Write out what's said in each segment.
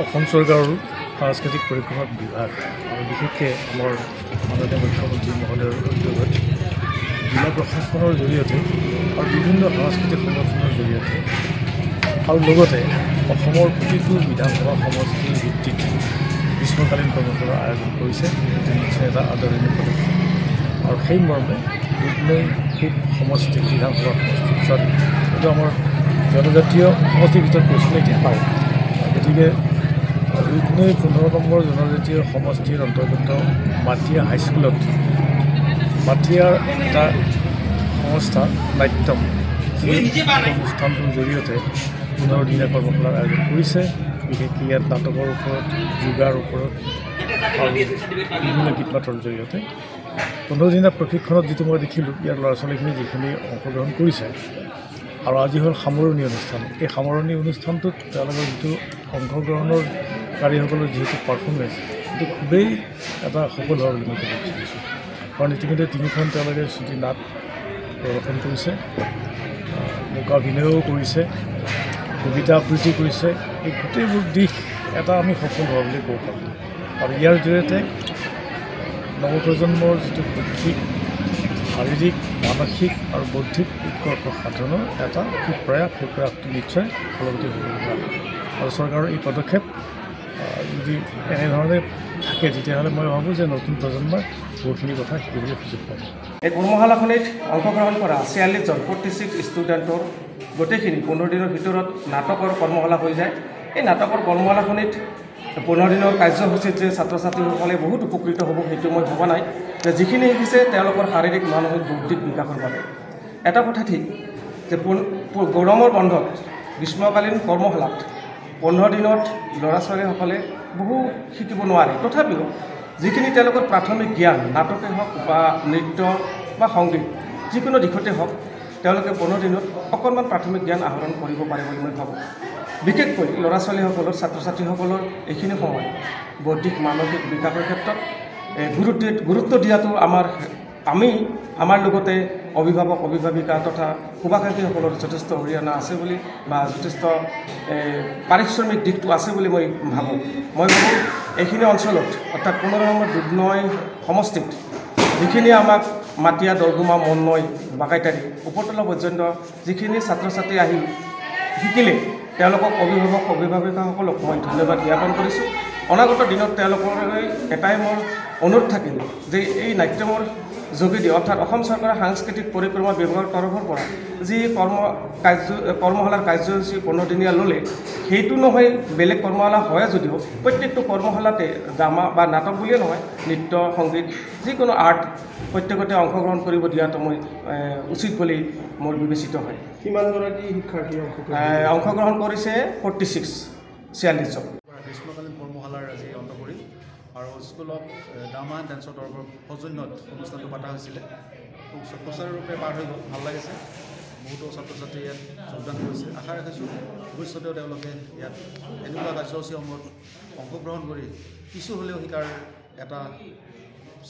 অসম চৰকাৰৰ সাংস্কৃতিক পৰিক্ৰমা বিভাগ আৰু বিশেষকৈ আমাৰ মাননীয় মুখ্যমন্ত্ৰী মহোদয়ৰ উদ্যোগত জিলা প্ৰশাসনৰ জৰিয়তে আৰু বিভিন্ন সাংস্কৃতিক সংগঠনৰ জৰিয়তে আৰু লগতে অসমৰ প্ৰতিটো বিধানসভা সমষ্টিৰ ভিত্তিত গ্ৰীষ্মকালীন কৰ্মশালাৰ আয়োজন কৰিছে। এইটো নিশ্চয় এটা আদৰণীয় পদক্ষেপ আৰু সেই মৰ্মে দুধনৈ পূব সমষ্টি বিধানসভা সমষ্টিৰ পিছত এইটো আমাৰ জনজাতীয় সমষ্টিৰ ভিতৰত পৰিছিলে এতিয়া পায়। গতিকে দুধনৈ 15 নম্বৰ জনজাতীয় সমষ্টিৰ অন্তৰ্গত মাটিয়া হাইস্কুলত মাটিয়াৰ এটা সংস্থা নাট্যম সেই অনুষ্ঠানটোৰ জৰিয়তে 15 দিনীয়া কৰ্মশালাৰ আয়োজন কৰিছে। বিশেষকৈ ইয়াত নাটকৰ ওপৰত যোগাৰ ওপৰত আৰু বিভিন্ন গীত মাতৰ জৰিয়তে 15 দিনীয়া প্ৰশিক্ষণত যিটো মই দেখিলোঁ ইয়াৰ ল'ৰা ছোৱালীখিনি যিখিনি অংশগ্ৰহণ কৰিছে আৰু আজি হ'ল সামৰণি অনুষ্ঠান। এই সামৰণি অনুষ্ঠানটোত তেওঁলোকৰ যিটো অংশগ্ৰহণকাৰীসকলৰ যিহেতু পাৰফৰ্মেঞ্চ সেইটো খুবেই এটা সফল হোৱা বুলি মই ক'ব বিচাৰিছোঁ। কাৰণ ইতিমধ্যে 3খন তেওঁলোকে শ্ৰুতি নাট প্ৰদৰ্শন কৰিছে, মূকাভিনয়ো কৰিছে, কবিতা আবৃত্তি কৰিছে। এই গোটেইবোৰ দিশ এটা আমি সফল হোৱা বুলি ক'ব পাৰোঁ আৰু ইয়াৰ জৰিয়তে নৱপ্ৰজন্মৰ যিটো শৈক্ষিক, শাৰীৰিক, মানসিক আৰু বৌদ্ধিক উৎকৰ্ষ সাধনৰ এটা প্ৰয়াস, সেই প্ৰয়াসটো নিশ্চয় ফলৱতী হ'ব আৰু চৰকাৰৰ এই পদক্ষেপ যদি এনেধৰণে থাকে তেতিয়াহ'লে মই ভাবোঁ যে নতুন প্ৰজন্মই বহুখিনি কথা শিকিবলৈ সুযোগ পাব। এই কৰ্মশালাখনিত অংশগ্ৰহণ কৰা 46জন 46 ষ্টুডেণ্টৰ গোটেইখিনি 15 দিনৰ ভিতৰত নাটকৰ কৰ্মশালা হৈ যায়। এই নাটকৰ কৰ্মশালাখনিত 15 দিনৰ কাৰ্যসূচীত যে ছাত্ৰ ছাত্ৰীসকলে বহুত উপকৃত হ'ব সেইটো মই ভবা নাই। যে যিখিনি শিকিছে তেওঁলোকৰ শাৰীৰিক, মানসিক, বৌদ্ধিক বিকাশৰ বাবে। এটা কথা ঠিক যে গৰমৰ বন্ধত গ্ৰীষ্মকালীন কৰ্মশালাত 15 দিনত ল'ৰা ছোৱালীসকলে বহু শিকিব নোৱাৰে। তথাপিও যিখিনি তেওঁলোকৰ প্ৰাথমিক জ্ঞান নাটকে হওক বা নৃত্য বা সংগীত যিকোনো দিশতে হওক তেওঁলোকে 15 দিনত অকণমান প্ৰাথমিক জ্ঞান আহৰণ কৰিব পাৰে বুলি মই ভাবোঁ। বিশেষকৈ ল'ৰা ছোৱালীসকলৰ, ছাত্ৰ ছাত্ৰীসকলৰ এইখিনি সময় বৌদ্ধিক, মানসিক বিকাশৰ ক্ষেত্ৰত গুৰুত্ব দিয়াটো আমাৰ লগতে অভিভাৱক, অভিভাৱিকা তথা শুভাকাংক্ষীসকলৰ যথেষ্ট অৰিহণা আছে বুলি বা যথেষ্ট পাৰিশ্ৰমিক দিশটো আছে বুলি মই ভাবোঁ। মই ভাবোঁ এইখিনি অঞ্চলত অৰ্থাৎ 15 নম্বৰ দুধনৈ সমষ্টিত যিখিনি আমাক মাটিয়া, দলগুমা, মননৈ, বাকাইতাৰী, উপৰতলা পৰ্যন্ত যিখিনি ছাত্ৰ ছাত্ৰী আহি শিকিলে তেওঁলোকক অভিভাৱক, অভিভাৱিকাসকলক মই ধন্যবাদ জ্ঞাপন কৰিছোঁ। অনাগত দিনত তেওঁলোকলৈ এটাই মোৰ অনুৰোধ থাকিল যে এই নাট্যমৰ যোগেদি অৰ্থাৎ অসম চৰকাৰৰ সাংস্কৃতিক পৰিক্ৰমা বিভাগৰ তৰফৰ পৰা যি কৰ্মশালাৰ কাৰ্যসূচী 15 দিনীয়া ল'লে সেইটো নহয় বেলেগ কৰ্মশালা হয় যদিও প্ৰত্যেকটো কৰ্মশালাতে ড্ৰামা বা নাটক বুলিয়ে নহয় নৃত্য, সংগীত, যিকোনো আৰ্ট প্ৰত্যেকতে অংশগ্ৰহণ কৰিব দিয়াটো মই উচিত বুলি মোৰ বিবেচিত হয়। কিমানগৰাকী শিক্ষাৰ্থী অংশগ্ৰহণ কৰিছে 46জন। গ্ৰীষ্মকালীন কৰ্মশালাৰ আজি অন্ত পৰিল আৰু স্কুলত ড্ৰামা এণ্ড ডেন্সৰ তৰফৰ সৌজন্যত অনুষ্ঠানটো পতা হৈছিলে। খুব সুচাৰুৰূপে পাৰ হৈ গ'ল, ভাল লাগিছে। বহুতো ছাত্ৰ ছাত্ৰী ইয়াত যোগদান কৰিছে। আশা ৰাখিছোঁ ভৱিষ্যতেও তেওঁলোকে ইয়াত এনেকুৱা কাৰ্যসূচীসমূহত অংশগ্ৰহণ কৰি কিছু হ'লেও শিকাৰ এটা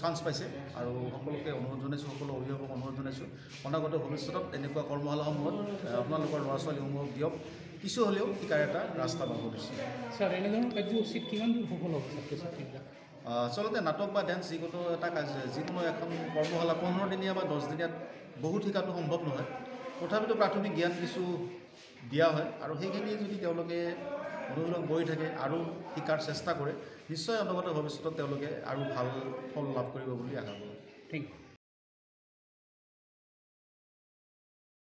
চান্স পাইছে আৰু সকলোকে অনুৰোধ জনাইছোঁ, সকলো অভিভাৱক অনুৰোধ জনাইছোঁ অনাগত ভৱিষ্যতত এনেকুৱা কৰ্মশালাসমূহত আপোনালোকৰ ল'ৰা ছোৱালীসমূহক দিয়ক, কিছু হ'লেও শিকাৰ এটা ৰাস্তা পাব দিছে। ছাৰ, এনেধৰণৰ কাৰ্যসূচীত কিমান দূৰ সফল হ'ব ছাত্ৰ ছাত্ৰীবিলাক? আচলতে নাটক বা ডেন্স যিকোনো এখন কৰ্মশালা 15 দিনীয়া বা 10 দিনীয়াত বহুত শিকাটো সম্ভৱ নহয়। তথাপিতো প্ৰাথমিক জ্ঞান কিছু দিয়া হয় আৰু সেইখিনি যদি তেওঁলোকে অনুশীলন কৰি থাকে আৰু শিকাৰ চেষ্টা কৰে নিশ্চয় অনাগত ভৱিষ্যতত তেওঁলোকে আৰু ভাল ফল লাভ কৰিব বুলি আশা কৰোঁ। Thank U.